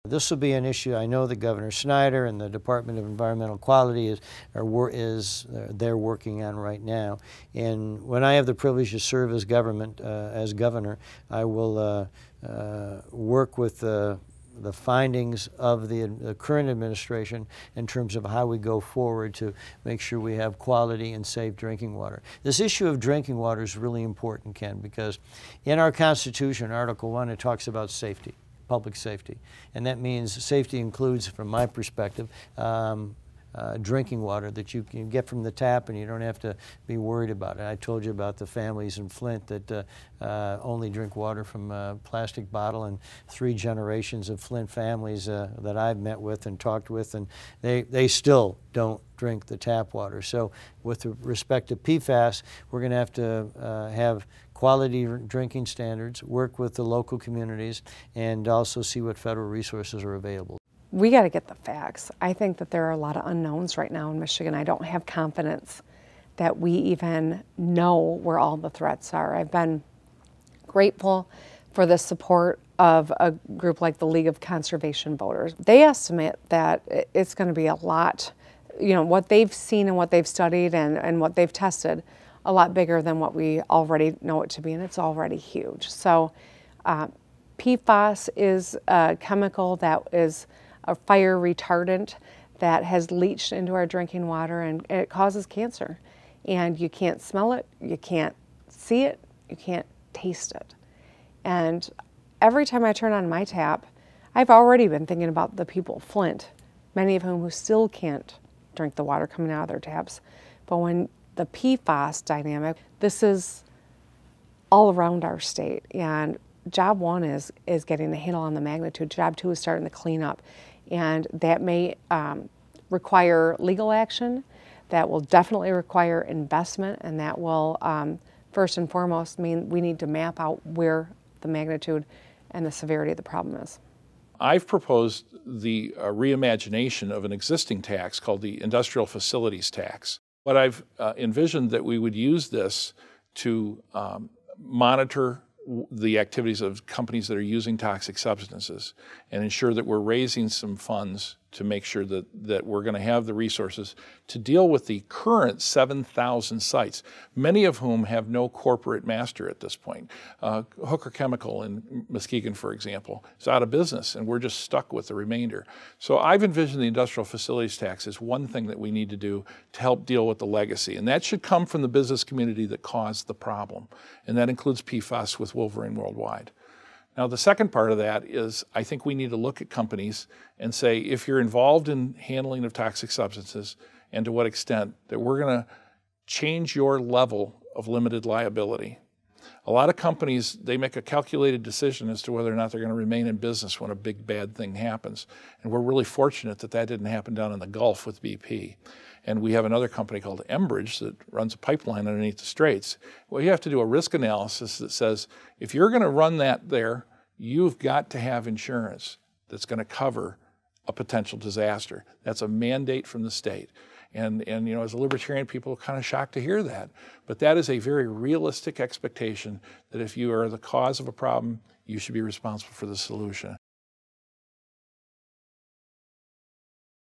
This will be an issue I know that Governor Snyder and the Department of Environmental Quality they're working on right now. And when I have the privilege to serve as governor, I will work with the findings of the current administration in terms of how we go forward to make sure we have quality and safe drinking water. This issue of drinking water is really important, Ken, because in our Constitution, Article 1, it talks about safety. Public safety. And that means safety includes, from my perspective, drinking water that you can get from the tap and you don't have to be worried about it. I told you about the families in Flint that only drink water from a plastic bottle, and 3 generations of Flint families that I've met with and talked with, and they still don't drink the tap water. So with respect to PFAS, we're going to have quality drinking standards, work with the local communities, and also see what federal resources are available. We got to get the facts. I think that there are a lot of unknowns right now in Michigan. I don't have confidence that we even know where all the threats are. I've been grateful for the support of a group like the League of Conservation Voters. They estimate that it's going to be a lot, you know, what they've seen and what they've studied and what they've tested, a lot bigger than what we already know it to be, and it's already huge. So PFAS is a chemical that is a fire retardant that has leached into our drinking water, and it causes cancer. And you can't smell it, you can't see it, you can't taste it. And every time I turn on my tap, I've already been thinking about the people of Flint, many of whom who still can't drink the water coming out of their taps. But when the PFAS dynamic, this is all around our state. And job 1 is getting a handle on the magnitude. Job 2 is starting to clean up. And that may require legal action. That will definitely require investment, and that will first and foremost mean we need to map out where the magnitude and the severity of the problem is. I've proposed the reimagination of an existing tax called the Industrial Facilities Tax. But I've envisioned that we would use this to monitor the activities of companies that are using toxic substances and ensure that we're raising some funds to make sure that we're going to have the resources to deal with the current 7,000 sites, many of whom have no corporate master at this point. Hooker Chemical in Muskegon, for example, is out of business, and we're just stuck with the remainder. So I've envisioned the industrial facilities tax as one thing that we need to do to help deal with the legacy, and that should come from the business community that caused the problem, and that includes PFAS with Wolverine Worldwide. Now, the second part of that is I think we need to look at companies and say, if you're involved in handling of toxic substances, and to what extent, that we're going to change your level of limited liability. A lot of companies, they make a calculated decision as to whether or not they're going to remain in business when a big bad thing happens. And we're really fortunate that that didn't happen down in the Gulf with BP. And we have another company called Enbridge that runs a pipeline underneath the straits. Well, you have to do a risk analysis that says, if you're going to run that there, you've got to have insurance that's going to cover a potential disaster. That's a mandate from the state. And you know, as a libertarian, people are kind of shocked to hear that. But that is a very realistic expectation that if you are the cause of a problem, you should be responsible for the solution.